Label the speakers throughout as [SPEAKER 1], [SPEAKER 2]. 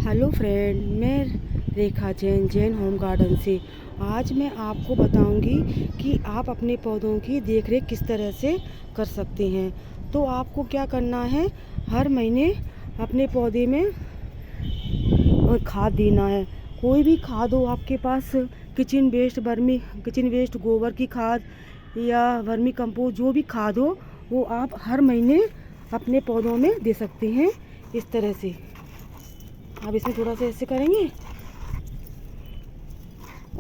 [SPEAKER 1] Hello friend, मैं रेखा Jain home garden से। आज मैं आपको बताऊंगी कि आप अपने पौधों की देखरेख किस तरह से कर सकते हैं। तो आपको क्या करना है, हर महीने अपने पौधे में खाद देना है। कोई भी खाद हो आपके पास, किचन वेस्ट गोबर की खाद या वर्मी कंपोस्ट, जो भी खाद हो वो आप हर महीने अपने पौधों में दे सकते हैं। इस तरह से आप इसमें थोड़ा सा ऐसे करेंगे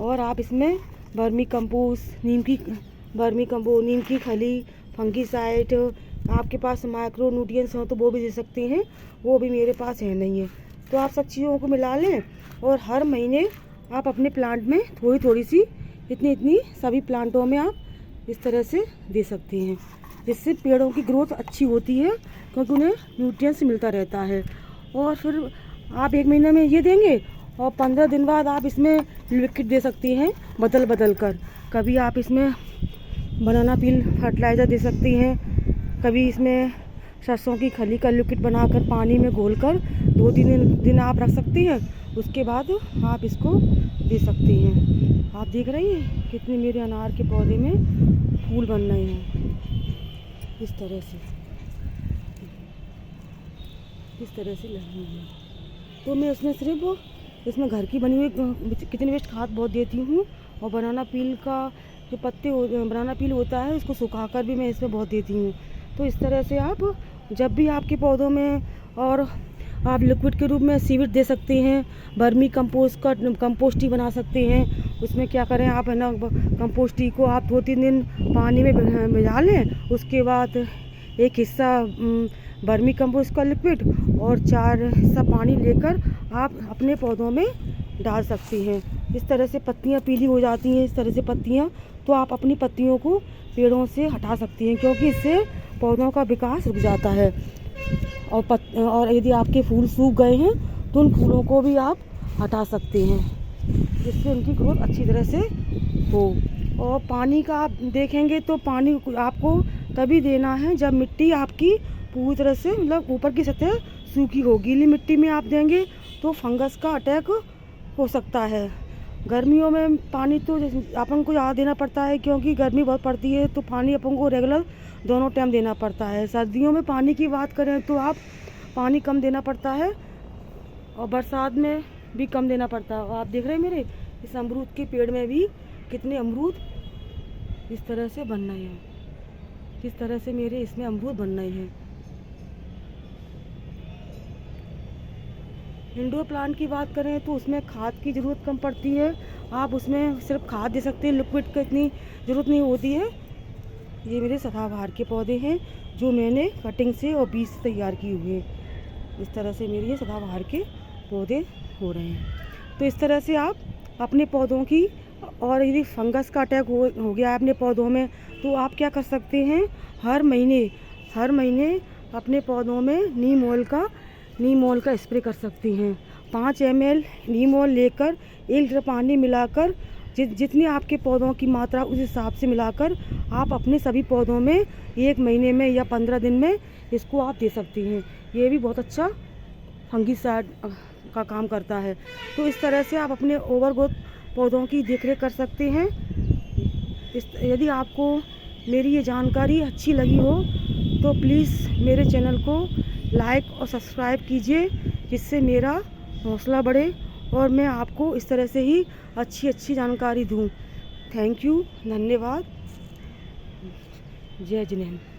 [SPEAKER 1] और आप इसमें वर्मी कंपोस्ट, नीम की खली, फंगीसाइड, आपके पास माइक्रो न्यूट्रिएंट्स हो तो वो भी दे सकते हैं। वो भी मेरे पास है नहीं है, तो आप सब चीज़ों को मिला लें और हर महीने आप अपने प्लांट में थोड़ी थोड़ी सी इतनी सभी प्लांटों में आप इस तरह से दे सकते हैं, जिससे पेड़ों की ग्रोथ अच्छी होती है, क्योंकि उन्हें न्यूट्रिएंट्स मिलता रहता है। और फिर आप 1 महीने में ये देंगे और 15 दिन बाद आप इसमें लिक्विड दे सकती हैं बदल कर। कभी आप इसमें बनाना पील फर्टिलाइज़र दे सकती हैं, कभी इसमें सरसों की खली का लिक्विड बनाकर पानी में घोलकर 2-3 दिन आप रख सकती हैं। उसके बाद आप इसको दे सकती हैं। आप देख रही हैं कितने मेरे अनार के पौधे में फूल बन रहे हैं। इस तरह से लगी हुई है। तो मैं इसमें घर की बनी हुई किचन वेस्ट खाद बहुत देती हूँ, और बनाना पील का जो बनाना पील होता है उसको सुखाकर भी मैं इसमें बहुत देती हूँ। तो इस तरह से आप जब भी आपके पौधों में, और आप लिक्विड के रूप में सीविड दे सकते हैं, वर्मी कंपोस्ट का कंपोस्ट ही बना सकते हैं। उसमें क्या करें आप, है ना, कंपोस्ट टी को आप 2-3 दिन पानी में भिजा लें। उसके बाद एक हिस्सा वर्मी कंपोस्ट का लिक्विड और 4 हिस्सा पानी लेकर आप अपने पौधों में डाल सकती हैं। इस तरह से पत्तियां पीली हो जाती हैं, इस तरह से पत्तियां, तो आप अपनी पत्तियों को पेड़ों से हटा सकती हैं, क्योंकि इससे पौधों का विकास रुक जाता है। और यदि आपके फूल सूख गए हैं तो उन फूलों को भी आप हटा सकते हैं, जिससे उनकी ग्रोथ अच्छी तरह से हो। और पानी का आप देखेंगे तो पानी आपको तभी देना है जब मिट्टी आपकी पूरी तरह से, मतलब ऊपर की सतह सूखी हो। गीली मिट्टी में आप देंगे तो फंगस का अटैक हो सकता है। गर्मियों में पानी तो अपन को ज़्यादा देना पड़ता है, क्योंकि गर्मी बहुत पड़ती है, तो पानी अपन को रेगुलर दोनों टाइम देना पड़ता है। सर्दियों में पानी की बात करें तो आप पानी कम देना पड़ता है, और बरसात में भी कम देना पड़ता है। आप देख रहे हैं मेरे इस अमरूद के पेड़ में भी कितने अमरूद इस तरह से बन रहे हैं, किस तरह से मेरे इसमें अमरूद बन रहे हैं। इंडोर प्लांट की बात करें तो उसमें खाद की ज़रूरत कम पड़ती है। आप उसमें सिर्फ खाद दे सकते हैं, लिक्विड की इतनी ज़रूरत नहीं होती है। ये मेरे सदाबहार के पौधे हैं जो मैंने कटिंग से और बीज से तैयार किए हुए हैं। इस तरह से मेरे ये सदाबहार के पौधे हो रहे हैं। तो इस तरह से आप अपने पौधों की, और यदि फंगस का अटैक हो गया है अपने पौधों में, तो आप क्या कर सकते हैं, हर महीने अपने पौधों में नीम ऑयल का स्प्रे कर सकती हैं। 5 ml नीम ऑयल लेकर 1 लीटर पानी मिलाकर, जितनी आपके पौधों की मात्रा उस हिसाब से मिलाकर आप अपने सभी पौधों में 1 महीने में या 15 दिन में इसको आप दे सकती हैं। ये भी बहुत अच्छा फंगीसाइड का काम करता है। तो इस तरह से आप अपने ओवरग्रोथ पौधों की देखरेख कर सकते हैं। यदि आपको मेरी ये जानकारी अच्छी लगी हो तो प्लीज़ मेरे चैनल को लाइक और सब्सक्राइब कीजिए, जिससे मेरा हौसला बढ़े और मैं आपको इस तरह से ही अच्छी जानकारी दूँ। थैंक यू, धन्यवाद, जय जिनेंद्र।